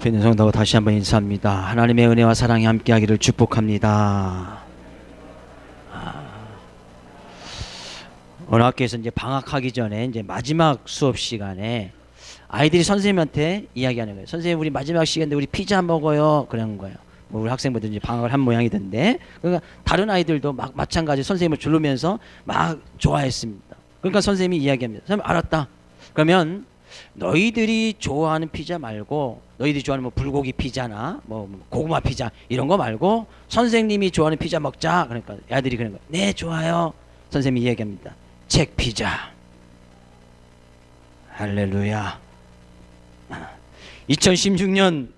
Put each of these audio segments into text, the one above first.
옆에 있는 성도와 다시 한번 인사합니다. 하나님의 은혜와 사랑이 함께하기를 축복합니다. 어느 학교에서 이제 방학하기 전에 이제 마지막 수업 시간에 아이들이 선생님한테 이야기하는 거예요. 선생님, 우리 마지막 시간인데 우리 피자 먹어요. 그런 거예요. 뭐 우리 학생분들 이제 방학을 한 모양이던데, 그러니까 다른 아이들도 막 마찬가지 선생님을 부르면서 막 좋아했습니다. 그러니까 선생님이 이야기합니다. 선생님, 알았다. 그러면 너희들이 좋아하는 피자 말고, 너희들이 좋아하는 뭐 불고기 피자나 뭐 고구마 피자 이런 거 말고 선생님이 좋아하는 피자 먹자. 그러니까 애들이 그런 거예요. 네, 좋아요. 선생님이 이야기합니다. 책 피자. 할렐루야. 2016년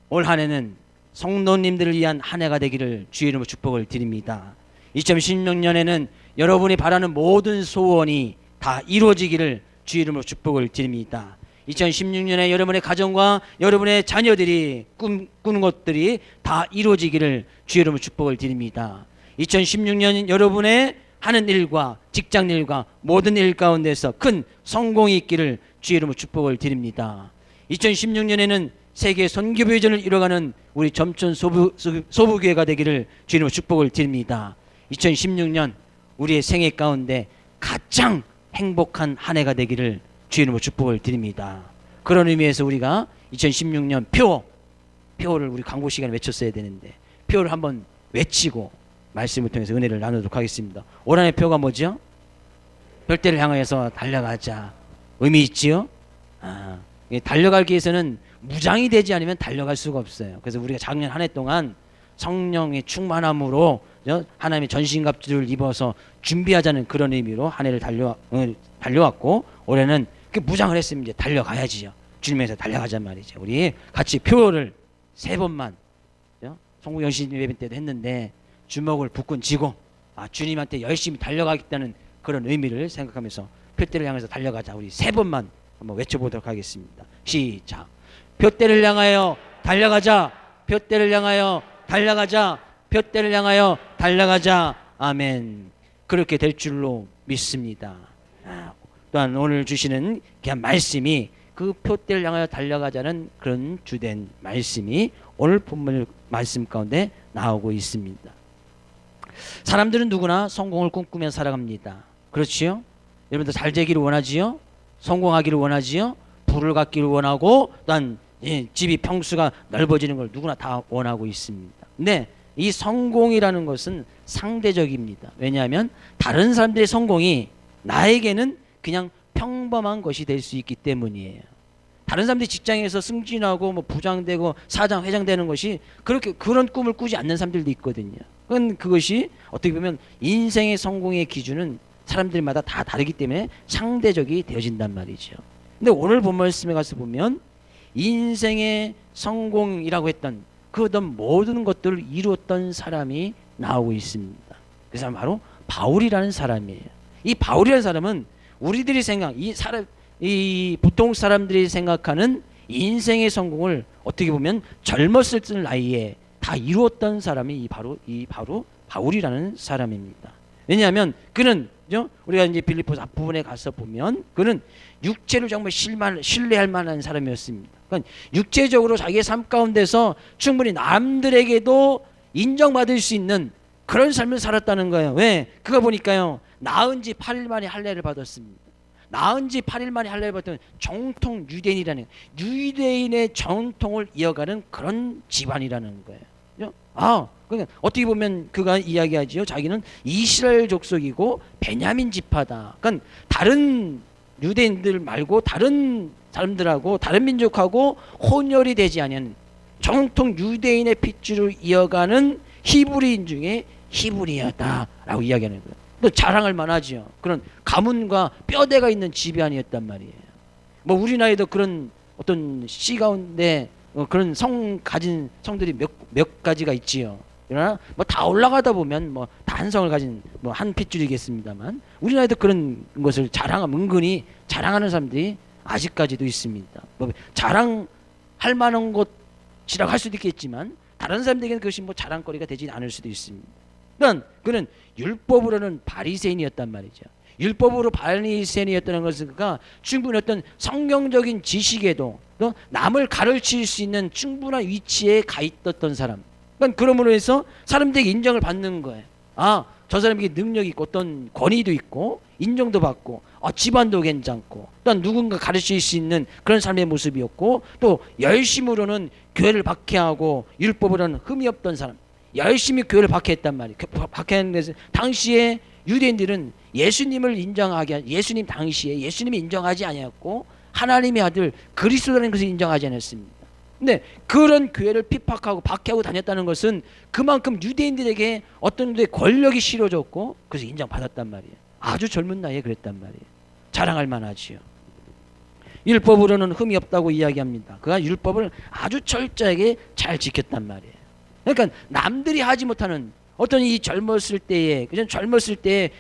올 한 해는 성도님들을 위한 한 해가 되기를 주의 이름으로 축복을 드립니다. 2016년에는 여러분이 바라는 모든 소원이 다 이루어지기를 주의 이름으로 축복을 드립니다. 2016년에 여러분의 가정과 여러분의 자녀들이 꾸는 것들이 다 이루어지기를 주의 이름으로 축복을 드립니다. 2016년 여러분의 하는 일과 직장 일과 모든 일 가운데서 큰 성공이 있기를 주의 이름으로 축복을 드립니다. 2016년에는 세계 선교비전을 이뤄가는 우리 점천 소부교회가 되기를 주의 이름으로 축복을 드립니다. 2016년 우리의 생애 가운데 가장 행복한 한 해가 되기를 주의 이름으로 축복을 드립니다. 그런 의미에서 우리가 2016년 표를 우리 광고 시간에 외쳤어야 되는데 표를 한번 외치고 말씀을 통해서 은혜를 나누도록 하겠습니다. 올 한해 표가 뭐죠? 별대를 향하여서 달려가자. 의미 있지요? 달려가기 위해서는 무장이 되지 않으면 달려갈 수가 없어요. 그래서 우리가 작년 한 해 동안 성령의 충만함으로 하나님의 전신갑주를 입어서 준비하자는 그런 의미로 한 해를 달려왔고, 올해는 그 무장을 했으면 이제 달려가야지요. 주님에서 달려가자 말이죠. 우리 같이 표를 3번만 성구영신 예배 때도 했는데 주먹을 북군 쥐고 주님한테 열심히 달려가겠다는 그런 의미를 생각하면서 표대를 향해서 달려가자. 우리 3번만 한번 외쳐보도록 하겠습니다. 시작. 표대를 향하여 달려가자. 표대를 향하여 달려가자. 표대를 향하여 달려가자. 아멘. 그렇게 될 줄로 믿습니다. 또한 오늘 주시는 귀한 말씀이 그 표대를 향하여 달려가자는 그런 주된 말씀이 오늘 본문 말씀 가운데 나오고 있습니다. 사람들은 누구나 성공을 꿈꾸며 살아갑니다. 그렇지요? 여러분들 잘 되기를 원하지요? 성공하기를 원하지요? 부를 갖기를 원하고, 또한 집이 평수가 넓어지는 걸 누구나 다 원하고 있습니다. 근데 이 성공이라는 것은 상대적입니다. 왜냐하면 다른 사람들의 성공이 나에게는 그냥 평범한 것이 될 수 있기 때문이에요. 다른 사람들이 직장에서 승진하고 뭐 부장되고 사장, 회장 되는 것이 그렇게 그런 꿈을 꾸지 않는 사람들도 있거든요. 그것이 어떻게 보면 인생의 성공의 기준은 사람들마다 다 다르기 때문에 상대적이 되어진단 말이죠. 근데 오늘 본 말씀에 가서 보면 인생의 성공이라고 했던 그 어떤 모든 것들을 이루었던 사람이 나오고 있습니다. 그 사람 바로 바울이라는 사람이에요. 이 바울이라는 사람은 우리들이 이 보통 사람들이 생각하는 인생의 성공을 어떻게 보면 젊었을 때 나이에 다 이루었던 사람이 바로 바울이라는 사람입니다. 왜냐하면 그는 우리가 이제 빌립보서 앞부분에 가서 보면 그는 육체를 정말 신뢰할 만한 사람이었습니다. 그러니까 육체적으로 자기의 삶 가운데서 충분히 남들에게도 인정받을 수 있는 그런 삶을 살았다는 거예요. 왜? 그거 보니까요, 낳은 지 8일 만에 할례를 받았습니다. 낳은 지 8일 만에 할례를 받은 정통 유대인이라는, 유대인의 정통을 이어가는 그런 집안이라는 거예요. 그러니까 어떻게 보면 그가 이야기하지요. 자기는 이스라엘 족속이고 베냐민 지파다. 그러니까 다른 유대인들 말고 다른 사람들하고 다른 민족하고 혼혈이 되지 않은 정통 유대인의 핏줄을 이어가는 히브리인 중에 히브리였다라고 이야기하는 거예요. 또 자랑할 만하지요. 그런 가문과 뼈대가 있는 집안이었단 말이에요. 뭐 우리 나이도 그런 어떤 씨 가운데 그런 성 가진 성들이 몇 가지가 있지요. 그러나 뭐 다 올라가다 보면 뭐 다 한 성을 가진 뭐 한 핏줄이겠습니다만, 우리 나이도 그런 것을 은근히 자랑하는 사람들이 아직까지도 있습니다. 뭐 자랑할 만한 것이라고 할 수도 있겠지만 다른 사람들에게는 그것이 뭐 자랑거리가 되지 않을 수도 있습니다. 그는 율법으로는 바리새인이었단 말이죠. 율법으로 바리새인이었다는 것은 그가 충분히 어떤 성경적인 지식에도 또 남을 가르칠 수 있는 충분한 위치에 가 있었던 사람. 그러니까 그러므로 해서 사람들에게 인정을 받는 거예요. 아, 저 사람에게 능력이 있고 어떤 권위도 있고 인정도 받고 집안도 괜찮고 또한 누군가 가르칠 수 있는 그런 삶의 모습이었고, 또 열심으로는 교회를 박해하고 율법으로는 흠이 없던 사람, 열심히 교회를 박해했단 말이에요. 박해하는 것은 당시에 유대인들은 예수님 당시에 예수님이 인정하지 아니었고 하나님의 아들 그리스도라는 것을 인정하지 않았습니다. 근데 그런 교회를 핍박하고 박해하고 다녔다는 것은 그만큼 유대인들에게 어떤 데 권력이 실어졌고 그래서 인정받았단 말이에요. 아주 젊은 나이에 그랬단 말이에요. 자랑할 만하지요. 율법으로는 흠이 없다고 이야기합니다. 그가 율법을 아주 철저하게 잘 지켰단 말이에요. 그러니까 남들이 하지 못하는 어떤 이 젊었을 때에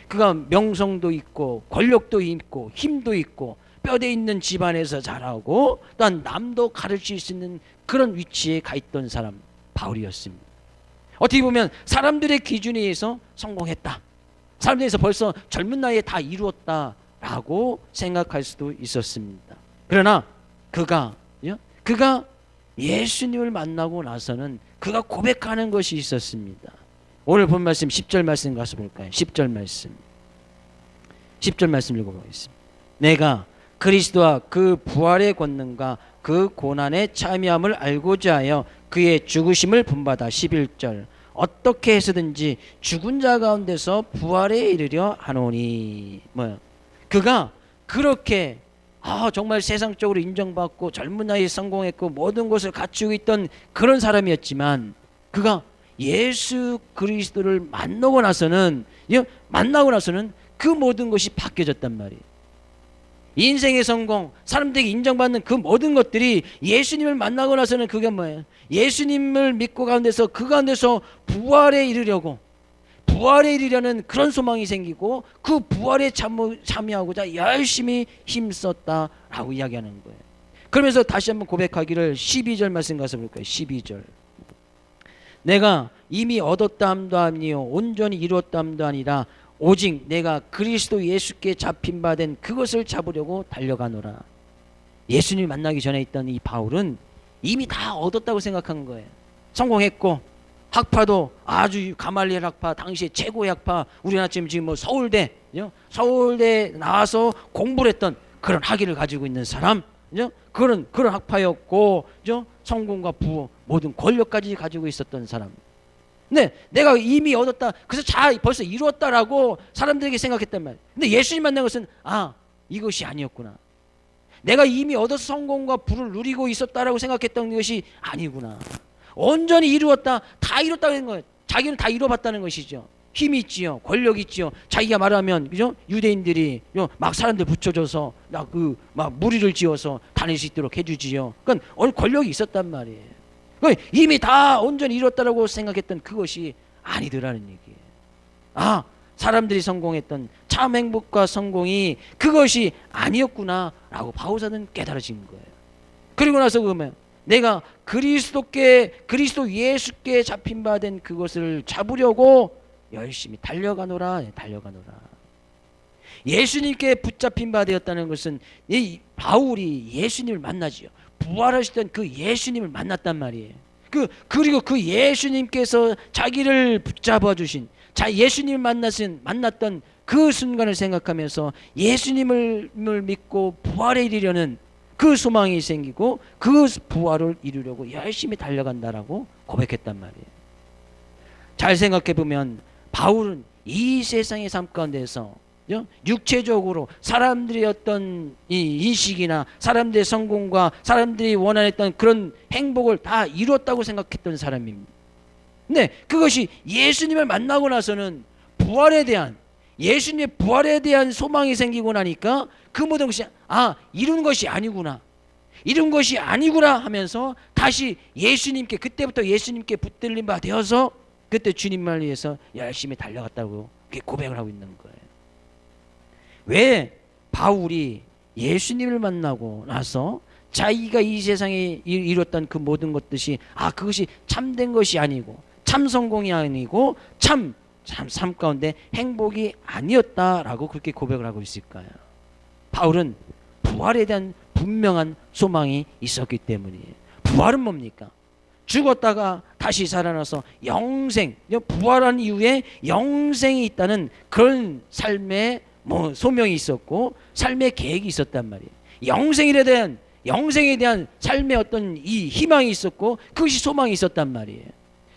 그가 명성도 있고 권력도 있고 힘도 있고 뼈대 있는 집안에서 자라고 또한 남도 가르칠 수 있는 그런 위치에 가 있던 사람 바울이었습니다. 어떻게 보면 사람들의 기준에 의해서 성공했다, 사람들에서 벌써 젊은 나이에 다 이루었다라고 생각할 수도 있었습니다. 그러나 그가 예수님을 만나고 나서는 그가 고백하는 것이 있었습니다. 오늘 본 말씀 10절 말씀 가서 볼까요? 10절 말씀 읽어보겠습니다. 내가 그리스도와 그 부활의 권능과 그 고난의 참여함을 알고자 하여 그의 죽으심을 본받아. 11절 어떻게 해서든지 죽은 자 가운데서 부활에 이르려 하노니. 그가 그렇게 정말 세상적으로 인정받고 젊은 나이에 성공했고 모든 것을 갖추고 있던 그런 사람이었지만 그가 예수 그리스도를 만나고 나서는 그 모든 것이 바뀌어졌단 말이에요. 인생의 성공, 사람들에게 인정받는 그 모든 것들이 예수님을 만나고 나서는 그게 뭐예요? 예수님을 믿고 그 가운데서 부활에 이르려는 그런 소망이 생기고 그 부활에 참여하고자 열심히 힘썼다라고 이야기하는 거예요. 그러면서 다시 한번 고백하기를 12절 말씀 가서 볼까요? 12절 내가 이미 얻었다 함도 아니요 온전히 이루었다 함도 아니라 오직 내가 그리스도 예수께 잡힌 바 된 그것을 잡으려고 달려가노라. 예수님 만나기 전에 있던 이 바울은 이미 다 얻었다고 생각한 거예요. 성공했고 학파도 아주 가말리엘 학파, 당시에 최고의 학파, 우리나라 지금 서울대 나와서 공부를 했던 그런 학위를 가지고 있는 사람, 그런 학파였고 성공과 부호 모든 권력까지 가지고 있었던 사람. 근데 내가 이미 얻었다, 그래서 벌써 이루었다라고 사람들에게 생각했단 말이에요. 근데 예수님 만난 것은 이것이 아니었구나. 내가 이미 얻어서 성공과 부를 누리고 있었다라고 생각했던 것이 아니구나. 온전히 이루었다, 다 이뤘다는 거예요. 자기는 다 이뤄봤다는 것이죠. 힘이 있지요, 권력이 있지요. 자기가 말하면 유대인들이 막 사람들 붙여줘서 막 무리를 지어서 다닐 수 있도록 해주지요. 그러니까 권력이 있었단 말이에요. 이미 다 온전히 이뤘다라고 생각했던 그것이 아니더라는 얘기예요. 사람들이 성공했던 참 행복과 성공이 그것이 아니었구나라고 바울사는 깨달아진 거예요. 그리고 나서 그러면 내가 그리스도 예수께 잡힌 바 된 그것을 잡으려고 열심히 달려가노라. 예수님께 붙잡힌 바 되었다는 것은 이 바울이 예수님을 만나지요. 부활하시던 그 예수님을 만났단 말이에요. 그리고 그 예수님께서 자기를 붙잡아 주신 예수님을 만났던 그 순간을 생각하면서 예수님을 믿고 부활에 이르려는 그 소망이 생기고 그 부활을 이루려고 열심히 달려간다라고 고백했단 말이에요. 잘 생각해 보면 바울은 이 세상의 삶 가운데서 육체적으로 사람들의 어떤 이 인식이나 사람들의 성공과 사람들이 원하였던 그런 행복을 다 이루었다고 생각했던 사람입니다. 근데 그것이 예수님을 만나고 나서는 예수님의 부활에 대한 소망이 생기고 나니까 그 모든 것이 이룬 것이 아니구나 하면서 다시 그때부터 예수님께 붙들린 바 되어서 그때 주님을 위해서 열심히 달려갔다고 고백을 하고 있는 거예요. 왜 바울이 예수님을 만나고 나서 자기가 이 세상에 이뤘던 그 모든 것들이 그것이 참된 것이 아니고 참 성공이 아니고 참 삶 가운데 행복이 아니었다라고 그렇게 고백을 하고 있을까요? 바울은 부활에 대한 분명한 소망이 있었기 때문이에요. 부활은 뭡니까? 죽었다가 다시 살아나서 영생, 부활한 이후에 영생이 있다는 그런 삶의 소명이 있었고 삶의 계획이 있었단 말이에요. 영생에 대한 삶의 어떤 이 희망이 있었고 그것이 소망이 있었단 말이에요.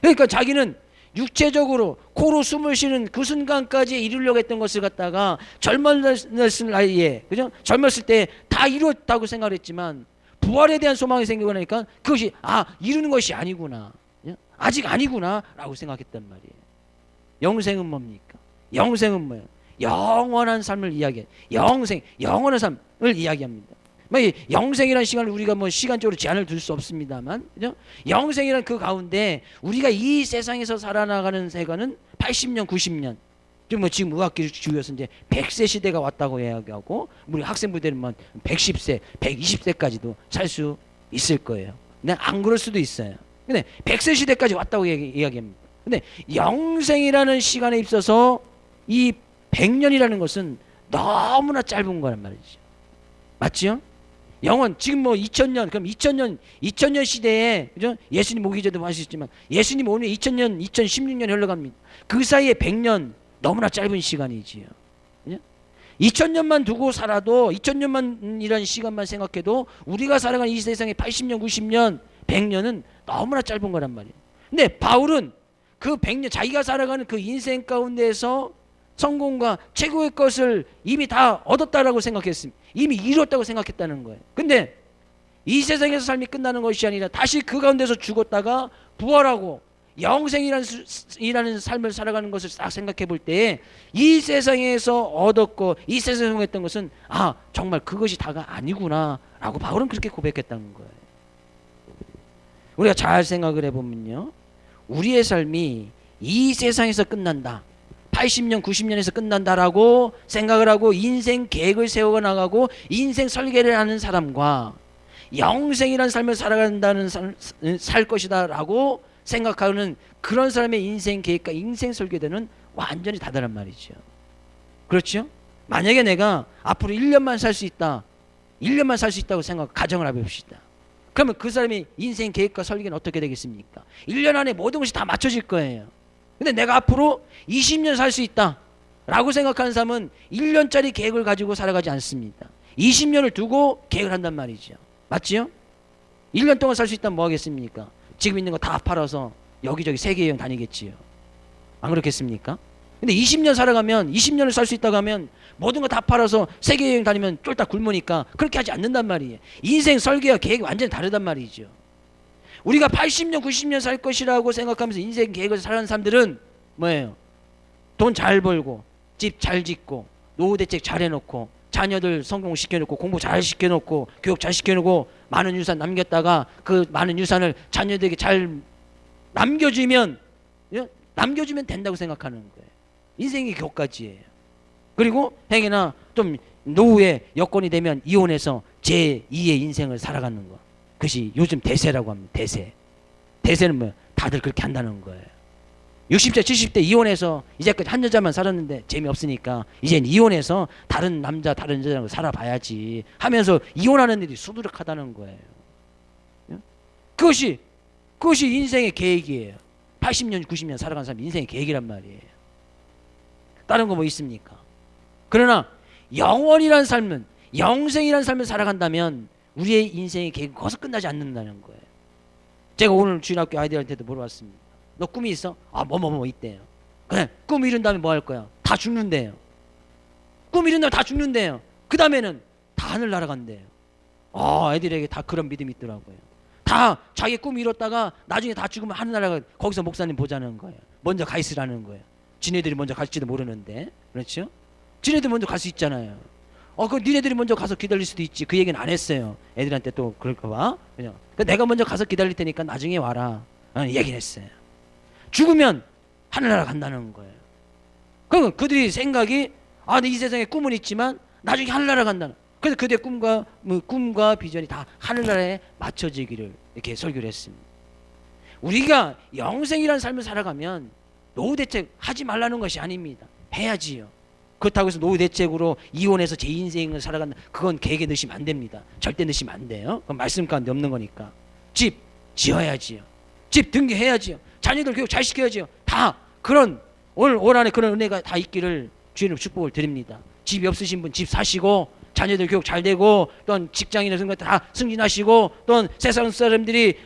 그러니까 자기는 육체적으로 코로 숨을 쉬는 그 순간까지 이루려고 했던 것을 갖다가 젊었을 나이에, 그죠? 젊었을 때 다 이루었다고 생각을 했지만 부활에 대한 소망이 생기고 나니까 그것이 이루는 것이 아니구나, 아직 아니구나 라고 생각했단 말이에요. 영생은 뭡니까? 영생은 뭐예요? 영원한 삶을 이야기해요. 영원한 삶을 이야기합니다. 영생이라는 시간을 우리가 시간적으로 제한을 둘 수 없습니다만, 그죠? 영생이라는 그 가운데 우리가 이 세상에서 살아나가는 세간은 80년, 90년. 지금 의학기술에서 이제 100세 시대가 왔다고 이야기하고, 우리 학생부들은 110세, 120세까지도 살 수 있을 거예요. 근데 안 그럴 수도 있어요. 근데 100세 시대까지 왔다고 이야기합니다. 근데 영생이라는 시간에 있어서 이 100년이라는 것은 너무나 짧은 거란 말이죠. 맞지요? 영원, 지금 2000년, 그럼 2000년 시대에, 그죠? 예수님 오기 전에도 하셨지만, 예수님 오늘 2000년, 2016년 흘러갑니다. 그 사이에 100년, 너무나 짧은 시간이지요. 그죠? 2000년만 두고 살아도, 2000년만이라는 시간만 생각해도, 우리가 살아가는 이 세상에 80년, 90년, 100년은 너무나 짧은 거란 말이에요. 근데 바울은 그 100년, 자기가 살아가는 그 인생 가운데에서 성공과 최고의 것을 이미 다 얻었다라고 생각했습니다. 이미 이뤘다고 생각했다는 거예요. 근데 이 세상에서 삶이 끝나는 것이 아니라 다시 그 가운데서 죽었다가 부활하고 영생이라는 삶을 살아가는 것을 딱 생각해 볼 때 이 세상에서 얻었고 이 세상에서 했던 것은 정말 그것이 다가 아니구나 라고 바울은 그렇게 고백했다는 거예요. 우리가 잘 생각을 해보면요, 우리의 삶이 이 세상에서 끝난다, 80년, 90년에서 끝난다라고 생각을 하고 인생 계획을 세워 나가고 인생 설계를 하는 사람과 영생이라는 삶을 살아간다는 살 것이다 라고 생각하는 그런 사람의 인생 계획과 인생 설계도는 완전히 다르단 말이죠. 그렇죠? 만약에 내가 앞으로 1년만 살 수 있다, 1년만 살 수 있다고 가정을 해봅시다. 그러면 그 사람의 인생 계획과 설계는 어떻게 되겠습니까? 1년 안에 모든 것이 다 맞춰질 거예요. 근데 내가 앞으로 20년 살 수 있다 라고 생각하는 사람은 1년짜리 계획을 가지고 살아가지 않습니다. 20년을 두고 계획을 한단 말이죠. 맞지요? 1년 동안 살 수 있다면 뭐 하겠습니까? 지금 있는 거 다 팔아서 여기저기 세계 여행 다니겠지요. 안 그렇겠습니까? 근데 20년 살아가면, 20년을 살 수 있다고 하면 모든 거 다 팔아서 세계 여행 다니면 쫄딱 굶으니까 그렇게 하지 않는단 말이에요. 인생 설계와 계획이 완전히 다르단 말이죠. 우리가 80년, 90년 살 것이라고 생각하면서 인생 계획을 살아가는 사람들은 뭐예요? 돈 잘 벌고, 집 잘 짓고, 노후 대책 잘 해놓고, 자녀들 성공 시켜놓고, 공부 잘 시켜놓고, 교육 잘 시켜놓고, 많은 유산 남겼다가 그 많은 유산을 자녀들에게 잘 남겨주면 된다고 생각하는 거예요. 인생이 그것까지예요. 그리고 행여나 좀 노후에 여건이 되면 이혼해서 제2의 인생을 살아가는 거. 그것이 요즘 대세라고 합니다. 대세는 뭐예요? 다들 그렇게 한다는 거예요. 60대 70대 이혼해서 이제까지 한 여자만 살았는데 재미없으니까 이젠 이혼해서 다른 남자 다른 여자랑 살아봐야지 하면서 이혼하는 일이 수두룩하다는 거예요. 그것이 인생의 계획이에요. 80년 90년 살아간 사람 인생의 계획이란 말이에요. 다른 거 뭐 있습니까? 그러나 영원이란 삶은, 영생이란 삶을 살아간다면 우리의 인생의 계획은 거기서 끝나지 않는다는 거예요. 제가 오늘 주일학교 아이들한테도 물어봤습니다. 너 꿈이 있어? 뭐 있대요. 그래, 꿈 이룬 다음에 뭐 할 거야? 다 죽는데요. 꿈 이룬 다음에 다 죽는데요. 그 다음에는 다 하늘 날아간대요. 애들에게 다 그런 믿음이 있더라고요. 다 자기 꿈 이뤘다가 나중에 다 죽으면 하늘 날아가, 거기서 목사님 보자는 거예요. 먼저 가 있으라는 거예요. 지네들이 먼저 갈지도 모르는데. 그렇죠? 지네들 먼저 갈 수 있잖아요. 그 니네들이 먼저 가서 기다릴 수도 있지. 그 얘기는 안 했어요. 애들한테 또 그럴까 봐. 그냥 내가 먼저 가서 기다릴 테니까 나중에 와라. 얘기를 했어요. 죽으면 하늘나라 간다는 거예요. 그러면 그들이 생각이 이 세상에 꿈은 있지만 나중에 하늘나라 간다는. 그래서 그들의 꿈과 비전이 다 하늘나라에 맞춰지기를 이렇게 설교를 했습니다. 우리가 영생이라는 삶을 살아가면 노후 대책 하지 말라는 것이 아닙니다. 해야지요. 그렇다고 해서 노후 대책으로 이혼해서 제 인생을 살아간다, 그건 계획에 넣으시면 안 됩니다. 절대 넣으시면 안 돼요. 그건 말씀 가운데 없는 거니까. 집 지어야지요. 집 등기해야지요. 자녀들 교육 잘 시켜야지요. 다 그런 올 안에 그런 은혜가 다 있기를 주님 축복을 드립니다. 집이 없으신 분 집 사시고, 자녀들 교육 잘 되고, 또는 직장이나 그런 거 다 승진하시고, 또는 세상 사람들이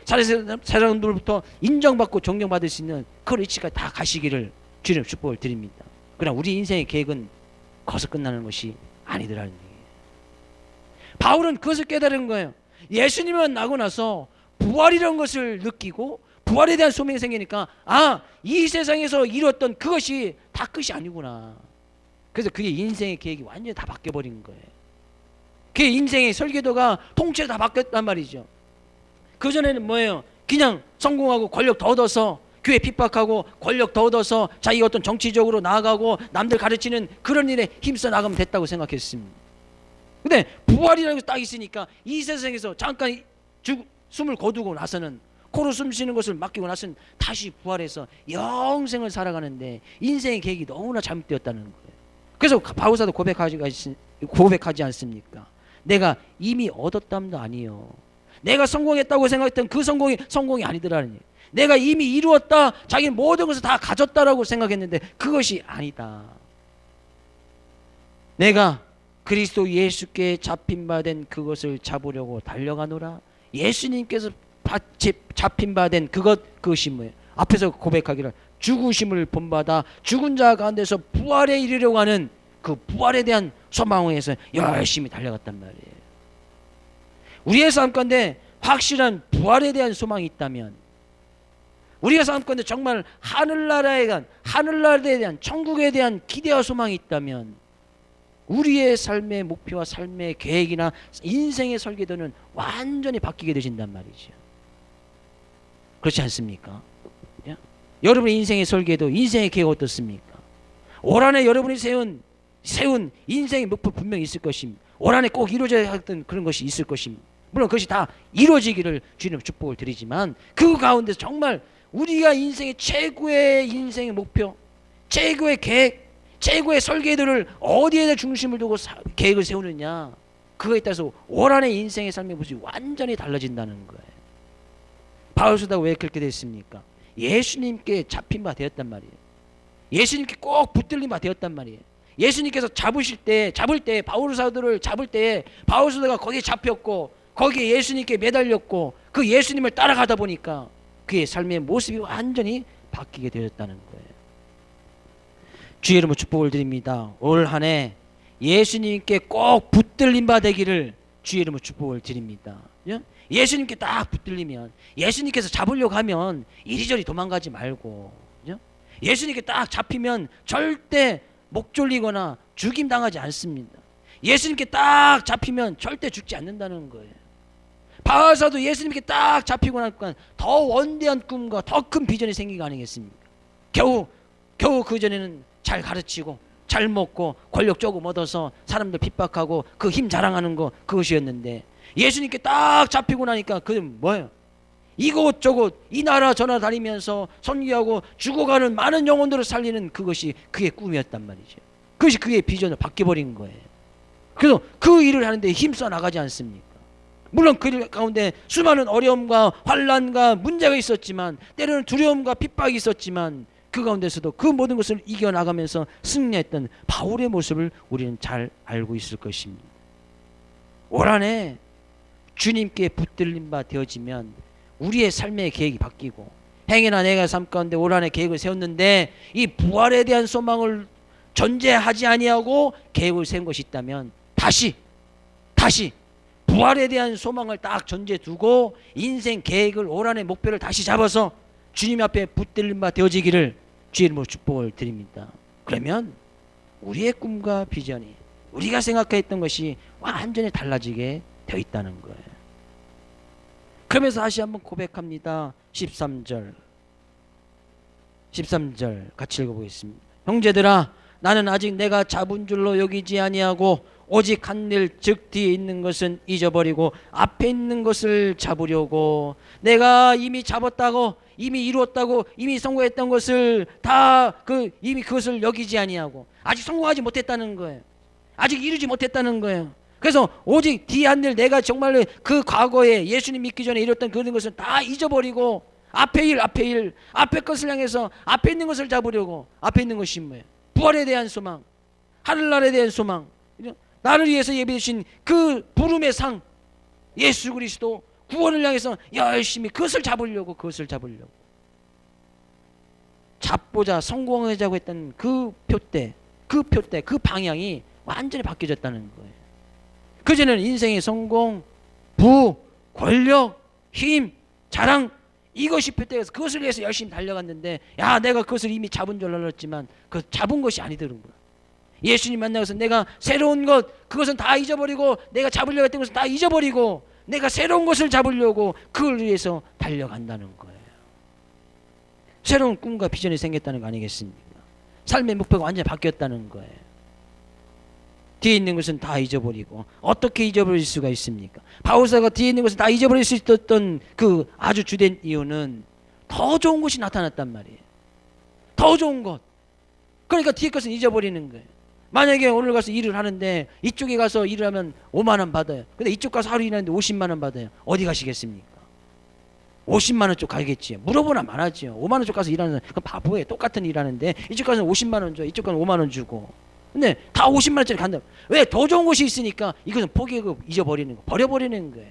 사람들부터 인정받고 존경받을 수 있는 그런 위치까지 다 가시기를 주님 축복을 드립니다. 그러나 우리 인생의 계획은 거기서 끝나는 것이 아니더라는 얘기예요. 바울은 그것을 깨달은 거예요. 예수님만 나고 나서 부활이라는 것을 느끼고 부활에 대한 소명이 생기니까, 아, 이 세상에서 이뤘던 그것이 다 끝이 아니구나. 그래서 그게 인생의 계획이 완전히 다 바뀌어버린 거예요. 그게 인생의 설계도가 통째로 다 바뀌었단 말이죠. 그전에는 뭐예요? 그냥 성공하고 권력 더 얻어서, 교회 핍박하고 권력 더 얻어서 자기 어떤 정치적으로 나아가고 남들 가르치는 그런 일에 힘써 나가면 됐다고 생각했습니다. 근데 부활이라는 것이 딱 있으니까 이 세상에서 잠깐 숨을 거두고 나서는, 코로 숨 쉬는 것을 맡기고 나서는 다시 부활해서 영생을 살아가는데 인생의 계획이 너무나 잘못되었다는 거예요. 그래서 바울사도 고백하지 않습니까? 내가 이미 얻었담도 아니요, 내가 성공했다고 생각했던 그 성공이 아니더라니. 내가 이미 이루었다, 자기는 모든 것을 다 가졌다라고 생각했는데 그것이 아니다. 내가 그리스도 예수께 잡힌 바 된 그것을 잡으려고 달려가노라. 예수님께서 잡힌 바 된 그것이 뭐예요? 앞에서 고백하기를 죽으심을 본받아 죽은 자 가운데서 부활에 이르려고 하는 그 부활에 대한 소망을 위해서 열심히 달려갔단 말이에요. 우리의 삶 가운데 확실한 부활에 대한 소망이 있다면, 우리의 삶 가운데 정말 하늘나라에 대한 천국에 대한 기대와 소망이 있다면, 우리의 삶의 목표와 삶의 계획이나 인생의 설계도는 완전히 바뀌게 되신단 말이죠. 그렇지 않습니까? 예? 여러분의 인생의 설계도, 인생의 계획 어떻습니까? 올 한해 여러분이 세운 인생의 목표 분명히 있을 것입니다. 올 한해 꼭 이루어져야 했던 그런 것이 있을 것입니다. 물론 그것이 다 이루어지기를 주님 축복을 드리지만, 그 가운데서 정말 우리가 인생의 최고의 인생의 목표, 최고의 계획, 최고의 설계도를 어디에다 중심을 두고 계획을 세우느냐, 그거에 따라서 올 한해 인생의 삶의 모습이 완전히 달라진다는 거예요. 바울사도가 왜 그렇게 됐습니까? 예수님께 잡힌 바 되었단 말이에요. 예수님께 꼭 붙들린 바 되었단 말이에요. 예수님께서 잡을 때 바울사도를 잡을 때 바울사도가 거기에 잡혔고, 거기에 예수님께 매달렸고, 그 예수님을 따라가다 보니까 그의 삶의 모습이 완전히 바뀌게 되었다는 거예요. 주의 이름으로 축복을 드립니다. 올 한 해 예수님께 꼭 붙들린 바 되기를 주의 이름으로 축복을 드립니다. 예수님께 딱 붙들리면, 예수님께서 잡으려고 하면 이리저리 도망가지 말고, 예수님께 딱 잡히면 절대 목 졸리거나 죽임 당하지 않습니다. 예수님께 딱 잡히면 절대 죽지 않는다는 거예요. 바울사도 예수님께 딱 잡히고 나니까 더 원대한 꿈과 더 큰 비전이 생기가 아니겠습니까? 겨우 그전에는 잘 가르치고 잘 먹고 권력 조금 얻어서 사람들 핍박하고 그 힘 자랑하는 거, 그것이었는데 예수님께 딱 잡히고 나니까 그게 뭐예요? 이곳저곳 이 나라 저 나라 다니면서 선교하고 죽어가는 많은 영혼들을 살리는 그것이 그의 꿈이었단 말이죠. 그것이 그의 비전으로 바뀌어버린 거예요. 그래서 그 일을 하는데 힘써 나가지 않습니까? 물론 그 일 가운데 수많은 어려움과 환난과 문제가 있었지만, 때로는 두려움과 핍박이 있었지만, 그 가운데서도 그 모든 것을 이겨나가면서 승리했던 바울의 모습을 우리는 잘 알고 있을 것입니다. 올 한 해 주님께 붙들린 바 되어지면 우리의 삶의 계획이 바뀌고, 행여나 내가 삶 가운데 올 한 해 계획을 세웠는데 이 부활에 대한 소망을 전제하지 아니하고 계획을 세운 것이 있다면, 다시 부활에 대한 소망을 딱 전제 두고 인생 계획을, 올 한 해 목표를 다시 잡아서 주님 앞에 붙들린 바 되어지기를 주의 이름으로 축복을 드립니다. 그러면 우리의 꿈과 비전이, 우리가 생각했던 것이 완전히 달라지게 되어 있다는 거예요. 그러면서 다시 한번 고백합니다. 13절 같이 읽어보겠습니다. 형제들아, 나는 아직 내가 잡은 줄로 여기지 아니하고 오직 한 일, 즉 뒤에 있는 것은 잊어버리고 앞에 있는 것을 잡으려고 내가 이미 잡았다고 이미 이루었다고 이미 성공했던 것을 다 이미 그것을 여기지 아니하고 아직 성공하지 못했다는 거예요. 아직 이루지 못했다는 거예요. 그래서 오직 뒤에 한 일 내가 정말로 그 과거에 예수님 믿기 전에 이뤘던 그런 것을 다 잊어버리고 앞에 것을 향해서 앞에 있는 것을 잡으려고 앞에 있는 것이 뭐예요? 부활에 대한 소망, 하늘나라에 대한 소망, 나를 위해서 예비해 주신 그 부름의 상 예수 그리스도 구원을 향해서 열심히 그것을 잡으려고 잡고자 성공하자고 했던 그 표대 그 방향이 완전히 바뀌어졌다는 거예요. 그전에는 인생의 성공, 부, 권력, 힘, 자랑 이것이 표대에서 그것을 위해서 열심히 달려갔는데 야 내가 그것을 이미 잡은 줄 알았지만 그 잡은 것이 아니더군요. 예수님 만나서 내가 새로운 것 그것은 다 잊어버리고 내가 잡으려고 했던 것은 다 잊어버리고 내가 새로운 것을 잡으려고 그걸 위해서 달려간다는 거예요. 새로운 꿈과 비전이 생겼다는 거 아니겠습니까? 삶의 목표가 완전히 바뀌었다는 거예요. 뒤에 있는 것은 다 잊어버리고 어떻게 잊어버릴 수가 있습니까? 바울사가 뒤에 있는 것을 다 잊어버릴 수 있었던 그 아주 주된 이유는 더 좋은 것이 나타났단 말이에요. 더 좋은 것. 그러니까 뒤에 것은 잊어버리는 거예요. 만약에 오늘 가서 일을 하는데 이쪽에 가서 일을 하면 5만 원 받아요. 근데 이쪽 가서 하루 일하는데 50만 원 받아요. 어디 가시겠습니까? 50만 원 쪽 가겠지요. 물어보나 말하지요. 5만 원 쪽 가서 일하는 그 바보예요. 똑같은 일 하는데 이쪽 가서 50만 원 줘. 이쪽 가서 5만 원 주고. 근데 다 50만 원짜리 간다. 왜? 더 좋은 곳이 있으니까 이것은 포기하고 잊어버리는 거. 버려버리는 거예요.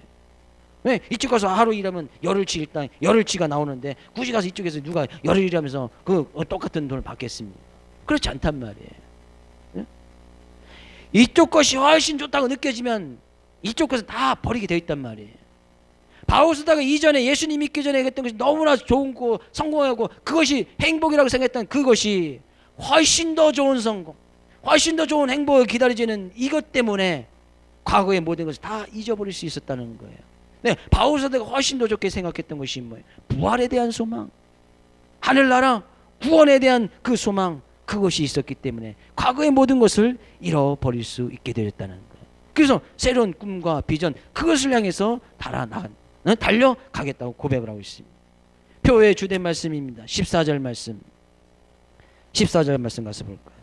왜? 이쪽 가서 하루 일하면 열흘치 일당 열흘치가 나오는데 굳이 가서 이쪽에서 누가 열흘 일하면서 그 똑같은 돈을 받겠습니까? 그렇지 않단 말이에요. 이쪽 것이 훨씬 좋다고 느껴지면 이쪽 것은 다 버리게 되어 있단 말이에요. 바울스다가 이전에 예수님 믿기 전에 했던 것이 너무나 좋은 거 성공하고 그것이 행복이라고 생각했던 그것이 훨씬 더 좋은 성공, 훨씬 더 좋은 행복을 기다리지는 이것 때문에 과거의 모든 것을 다 잊어버릴 수 있었다는 거예요. 네, 바울스다가 훨씬 더 좋게 생각했던 것이 뭐예요? 부활에 대한 소망, 하늘나라 구원에 대한 그 소망, 그것이 있었기 때문에 과거의 모든 것을 잃어버릴 수 있게 되었다는 거예요. 그래서 새로운 꿈과 비전 그것을 향해서 달려가겠다고 고백을 하고 있습니다. 표의 주된 말씀입니다. 14절 말씀 가서 볼까요?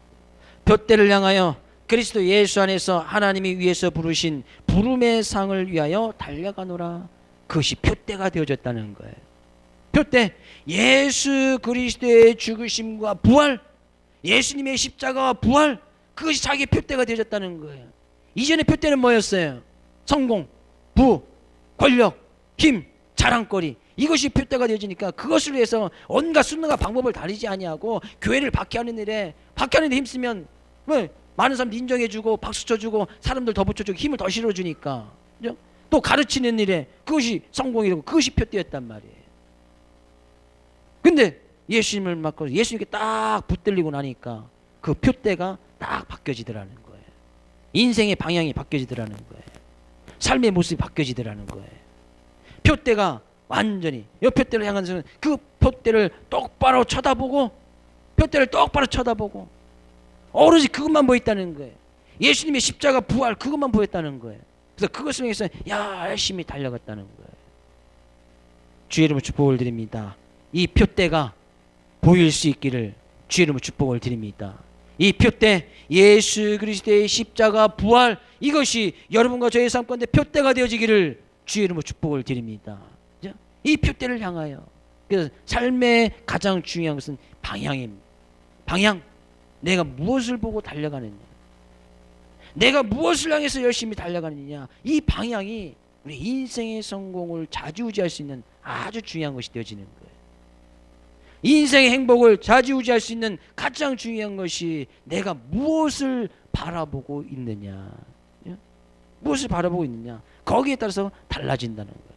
표대를 향하여 그리스도 예수 안에서 하나님이 위에서 부르신 부름의 상을 위하여 달려가노라. 그것이 표대가 되어졌다는 거예요. 표대, 예수 그리스도의 죽으심과 부활, 예수님의 십자가와 부활, 그것이 자기의 표대가 되어졌다는 거예요. 이전의 표대는 뭐였어요? 성공, 부, 권력, 힘, 자랑거리, 이것이 표대가 되어지니까 그것을 위해서 온갖 수능과 방법을 다르지 아니하고 교회를 박해하는 일에 힘쓰면 왜? 많은 사람들 인정해주고 박수 쳐주고 사람들 더 붙여주고 힘을 더 실어주니까, 그죠? 또 가르치는 일에 그것이 성공이라고 그것이 표대였단 말이에요. 근데 예수님을 맡고 예수님께 딱 붙들리고 나니까 그 표대가 딱 바뀌어지더라는 거예요. 인생의 방향이 바뀌어지더라는 거예요. 삶의 모습이 바뀌어지더라는 거예요. 표대가 완전히 이 표대를 향한 그 표대를 똑바로 쳐다보고 오로지 그것만 보였다는 거예요. 예수님의 십자가 부활 그것만 보였다는 거예요. 그래서 그것을 위해서 열심히 달려갔다는 거예요. 주의 이름으로 축복을 드립니다. 이 표대가 보일 수 있기를 주의 이름으로 축복을 드립니다. 이 표대 예수 그리스도의 십자가 부활 이것이 여러분과 저의 삶 가운데 표대가 되어지기를 주의 이름으로 축복을 드립니다. 이 표대를 향하여, 그래서 삶의 가장 중요한 것은 방향입니다. 방향, 내가 무엇을 보고 달려가느냐, 내가 무엇을 향해서 열심히 달려가느냐, 이 방향이 우리 인생의 성공을 좌지우지할 수 있는 아주 중요한 것이 되어지는 거예요. 인생의 행복을 좌지우지할 수 있는 가장 중요한 것이 내가 무엇을 바라보고 있느냐, 무엇을 바라보고 있느냐, 거기에 따라서 달라진다는 거예요.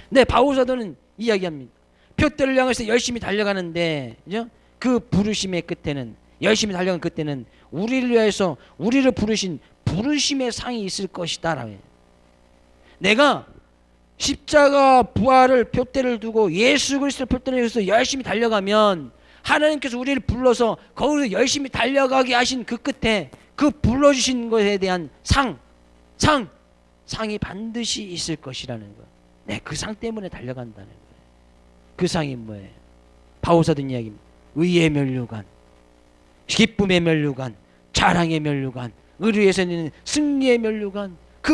네, 바울사도는 이야기합니다. 표대를 향해서 열심히 달려가는데, 그죠? 그 부르심의 끝에는, 열심히 달려간 그때는 우리를 위해서 우리를 부르신 부르심의 상이 있을 것이다 라고 해요. 내가 십자가 부활을 표대를 두고 예수 그리스도를 표대를 해서 열심히 달려가면 하나님께서 우리를 불러서 거기서 열심히 달려가게 하신 그 끝에 그 불러주신 것에 대한 상이 반드시 있을 것이라는 거예요. 네, 그 상 때문에 달려간다는 거예요. 그 상이 뭐예요? 바오사든 이야기입니다. 의의 면류관, 기쁨의 면류관, 자랑의 면류관, 의리에서 있는 승리의 면류관, 그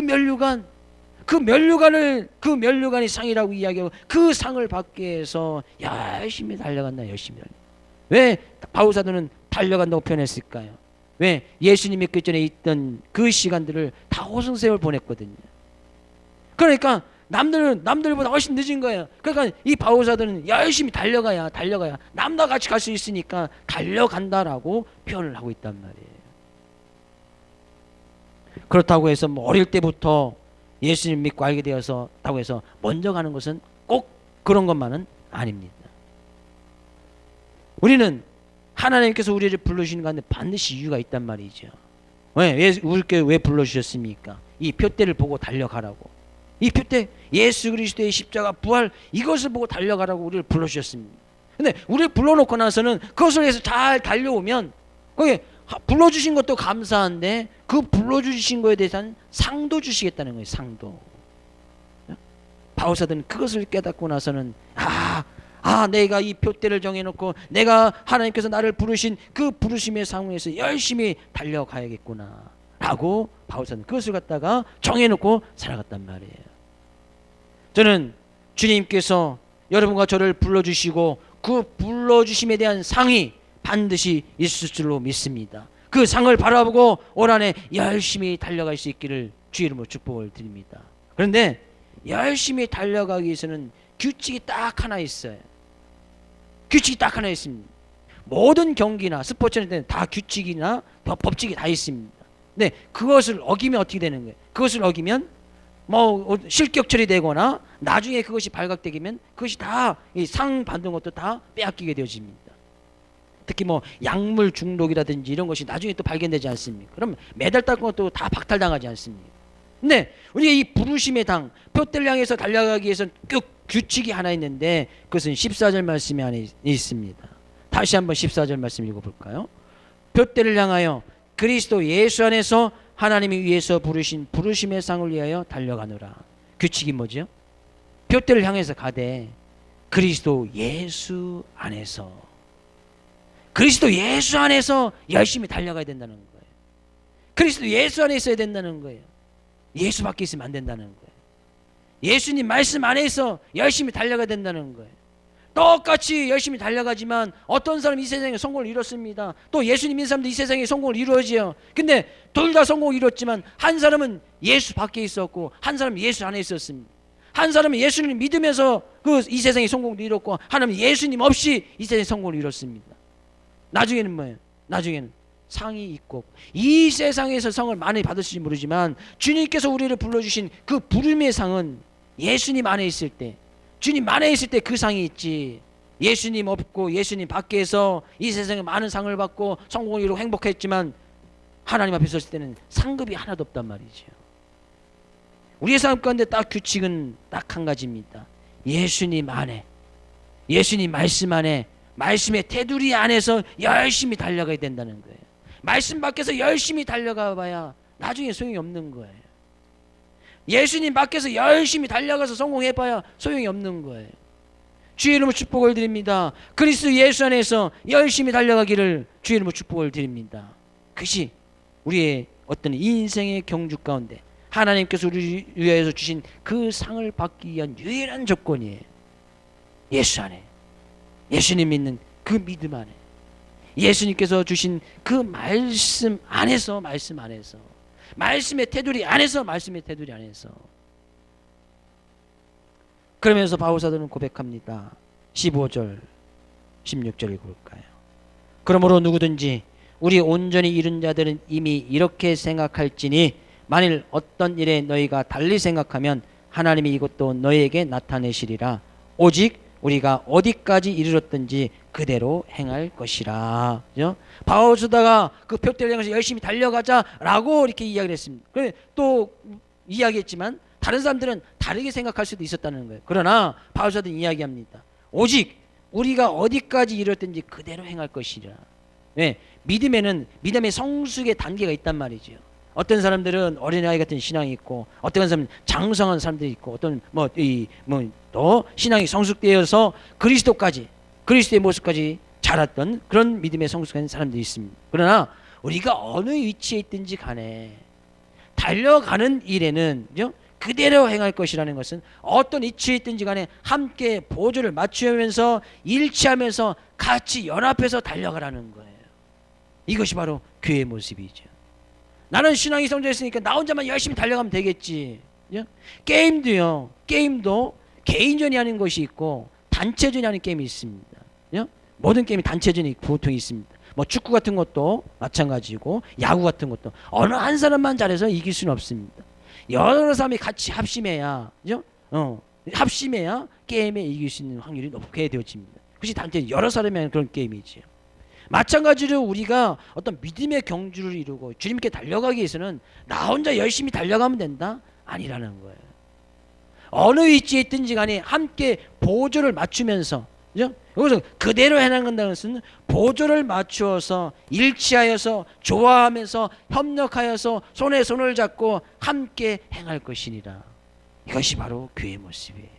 면류관이 상이라고 이야기하고 그 상을 받기 위해서 열심히 달려간다. 열심히 달려. 왜 바오사도는 달려간다고 표현했을까요? 왜? 예수님이 그 전에 있던 그 시간들을 다 호승세월 보냈거든요. 그러니까 남들보다 훨씬 늦은 거예요. 그러니까 이 바오사들은 열심히 달려가야 남과 같이 갈 수 있으니까 달려간다라고 표현을 하고 있단 말이에요. 그렇다고 해서 뭐 어릴 때부터 예수님 믿고 알게 되어서다고 해서 먼저 가는 것은 꼭 그런 것만은 아닙니다. 우리는 하나님께서 우리를 불러주시는 가운데 반드시 이유가 있단 말이죠. 우리께 왜 불러주셨습니까? 이 표대를 보고 달려가라고. 이 표대, 예수 그리스도의 십자가 부활, 이것을 보고 달려가라고 우리를 불러주셨습니다. 근데 우리를 불러놓고 나서는 그것을 위해서 잘 달려오면 거기 불러주신 것도 감사한데 그 불러주신 것에 대해서는 상도 주시겠다는 거예요. 상도. 바오사들은 그것을 깨닫고 나서는 내가 이 표대를 정해놓고 내가 하나님께서 나를 부르신 그 부르심의 상황에서 열심히 달려가야겠구나 라고 바오사는 그것을 갖다가 정해놓고 살아갔단 말이에요. 저는 주님께서 여러분과 저를 불러주시고 그 불러주심에 대한 상이 반드시 있을 줄로 믿습니다. 그 상을 바라보고 올 한해 열심히 달려갈 수 있기를 주의 이름으로 축복을 드립니다. 그런데 열심히 달려가기 위해서는 규칙이 딱 하나 있어요. 규칙이 딱 하나 있습니다. 모든 경기나 스포츠는 다 규칙이나 법칙이 다 있습니다. 근데 그것을 어기면 어떻게 되는 거예요? 그것을 어기면 뭐 실격 처리되거나 나중에 그것이 발각되면 그것이 다 상 받는 것도 다 빼앗기게 되어집니다. 특히 뭐 약물 중독이라든지 이런 것이 나중에 또 발견되지 않습니까? 그럼 메달 딴 것도 다 박탈당하지 않습니까? 근데 우리가 이 부르심의 당, 표대를 향해서 달려가기 위해서는 규칙이 하나 있는데 그것은 14절 말씀이 안에 있습니다. 다시 한번 14절 말씀 읽어볼까요? 표대를 향하여 그리스도 예수 안에서 하나님이 위해서 부르신 부르심의 상을 위하여 달려가노라. 규칙이 뭐죠? 표대를 향해서 가되 그리스도 예수 안에서 열심히 달려가야 된다는 거예요. 그리스도 예수 안에 있어야 된다는 거예요. 예수 밖에 있으면 안 된다는 거예요. 예수님 말씀 안에서 열심히 달려가야 된다는 거예요. 똑같이 열심히 달려가지만 어떤 사람이 이 세상에 성공을 이뤘습니다. 또 예수님 믿는 사람도 이 세상에 성공을 이루어지요. 근데 둘 다 성공을 이뤘지만 한 사람은 예수 밖에 있었고 한 사람은 예수 안에 있었습니다. 한 사람은 예수님 믿으면서 이 세상에 성공을 이뤘고 하나는 예수님 없이 이 세상에 성공을 이뤘습니다. 나중에는 뭐예요? 나중에는 상이 있고 이 세상에서 상을 많이 받으실지 모르지만 주님께서 우리를 불러주신 그 부름의 상은 예수님 안에 있을 때, 주님 안에 있을 때 그 상이 있지. 예수님 없고 예수님 밖에서 이 세상에 많은 상을 받고 성공을 이루고 행복했지만 하나님 앞에 섰을 때는 상급이 하나도 없단 말이죠. 우리의 삶 가운데 딱 규칙은 딱 한 가지입니다. 예수님 안에, 예수님 말씀 안에, 말씀의 테두리 안에서 열심히 달려가야 된다는 거예요. 말씀 밖에서 열심히 달려가 봐야 나중에 소용이 없는 거예요. 예수님 밖에서 열심히 달려가서 성공해봐야 소용이 없는 거예요. 주의 이름으로 축복을 드립니다. 그리스도 예수 안에서 열심히 달려가기를 주의 이름으로 축복을 드립니다. 그것이 우리의 어떤 인생의 경주 가운데 하나님께서 우리를 위해서 주신 그 상을 받기 위한 유일한 조건이에요. 예수 안에, 예수님 믿는 그 믿음 안에, 예수님께서 주신 그 말씀 안에서, 말씀의 테두리 안에서, 그러면서 바울사도는 고백합니다. 15절 16절 읽어볼까요? 그러므로 누구든지 우리 온전히 이룬 자들은 이미 이렇게 생각할지니 만일 어떤 일에 너희가 달리 생각하면 하나님이 이것도 너희에게 나타내시리라. 오직 우리가 어디까지 이르렀든지 그대로 행할 것이라. 바울사도가 그 표대를 향해서 열심히 달려가자라고 이렇게 이야기를 했습니다. 그래 또 이야기했지만 다른 사람들은 다르게 생각할 수도 있었다는 거예요. 그러나 바울사도는 이야기합니다. 오직 우리가 어디까지 이르렀든지 그대로 행할 것이라. 왜? 믿음에는 믿음의 성숙의 단계가 있단 말이죠. 어떤 사람들은 어린아이 같은 신앙이 있고, 어떤 사람은 장성한 사람들이 있고, 어떤 또 신앙이 성숙되어서 그리스도의 모습까지 자랐던 그런 믿음의 성숙한 사람들이 있습니다. 그러나 우리가 어느 위치에 있든지 간에 달려가는 일에는 그대로 행할 것이라는 것은 어떤 위치에 있든지 간에 함께 보조를 맞추면서 일치하면서 같이 연합해서 달려가라는 거예요. 이것이 바로 교회의 모습이죠. 나는 신앙이 성장했으니까 나 혼자만 열심히 달려가면 되겠지. 게임도 개인전이 하는 것이 있고 단체전이 하는 게임이 있습니다. 모든 게임이 단체전이 보통 있습니다. 뭐 축구 같은 것도 마찬가지고 야구 같은 것도 어느 한 사람만 잘해서 이길 수는 없습니다. 여러 사람이 같이 합심해야 게임에 이길 수 있는 확률이 높게 되어집니다. 그것이 단체 여러 사람이 하는 그런 게임이지요. 마찬가지로 우리가 어떤 믿음의 경주를 이루고 주님께 달려가기 위해서는 나 혼자 열심히 달려가면 된다? 아니라는 거예요. 어느 위치에 있든지 간에 함께 보조를 맞추면서, 여기서 그대로 해나간다는 것은 보조를 맞추어서 일치하여서 조화하면서 협력하여서 손에 손을 잡고 함께 행할 것이니라. 이것이 바로 교회의 모습이에요.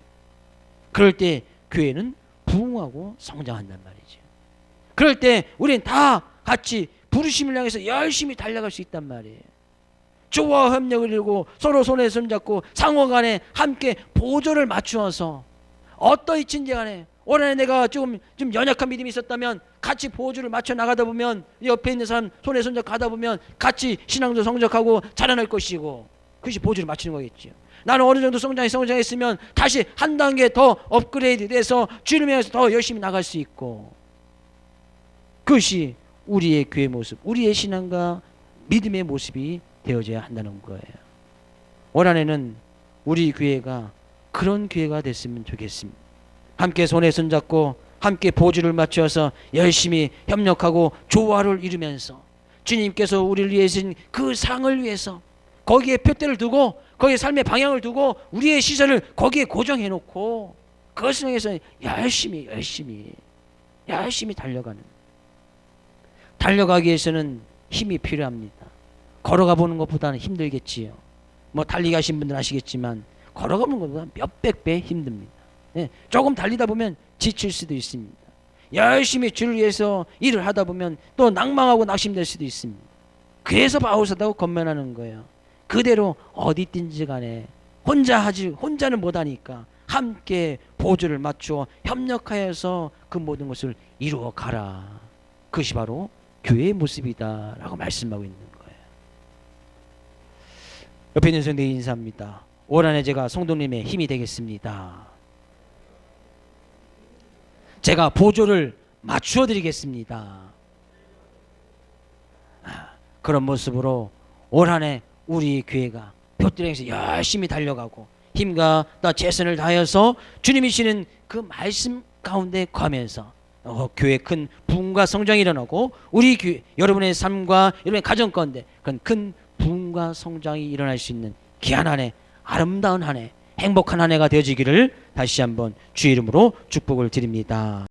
그럴 때 교회는 부흥하고 성장한단 말이죠. 그럴 때 우리는 다 같이 부르심을 향해서 열심히 달려갈 수 있단 말이에요. 조화와 협력을 이루고 서로 손에 손 잡고 상호간에 함께 보조를 맞추어서 어떤 위치인지 간에 올 한해 내가 좀 연약한 믿음이 있었다면 같이 보조를 맞춰 나가다 보면 옆에 있는 사람 손에 손 잡고 가다 보면 같이 신앙도 성적하고 자라날 것이고, 그것이 보조를 맞추는 거겠죠. 나는 어느 정도 성장했으면 다시 한 단계 더 업그레이드 돼서 주님을 위해서 더 열심히 나갈 수 있고, 그것이 우리의 교회 모습, 우리의 신앙과 믿음의 모습이 되어져야 한다는 거예요. 올 한해는 우리 교회가 그런 교회가 됐으면 좋겠습니다. 함께 손에 손잡고 함께 보조를 맞춰서 열심히 협력하고 조화를 이루면서 주님께서 우리를 위해 주신 그 상을 위해서 거기에 표대를 두고 거기에 삶의 방향을 두고 우리의 시선을 거기에 고정해 놓고 그것을 위해서 열심히 달려가기 위해서는 힘이 필요합니다. 걸어가 보는 것보다는 힘들겠지요. 뭐 달리기 하신 분들 아시겠지만 걸어가는 것보다 몇백 배 힘듭니다. 조금 달리다 보면 지칠 수도 있습니다. 열심히 주를 위해서 일을 하다 보면 또 낭망하고 낙심될 수도 있습니다. 그래서 바울사도가 권면하는 거예요. 그대로 어디 있든지 간에 혼자는 못하니까 함께 보조를 맞추어 협력하여서 그 모든 것을 이루어 가라. 그것이 바로 교회의 모습이다 라고 말씀하고 있는 거예요. 옆에 있는 성도에게 인사합니다. 올 한해 제가 성도님의 힘이 되겠습니다. 제가 보조를 맞추어 드리겠습니다. 그런 모습으로 올 한해 우리 교회가 표대에서 열심히 달려가고 힘과 또 최선을 다하여서 주님이시는 그 말씀 가운데 거하면서 교회에 큰 부흥과 성장이 일어나고 우리 교회, 여러분의 삶과 여러분의 가정 가운데 큰 부흥과 성장이 일어날 수 있는 귀한 한 해, 아름다운 한 해, 행복한 한 해가 되어지기를 다시 한번 주의 이름으로 축복을 드립니다.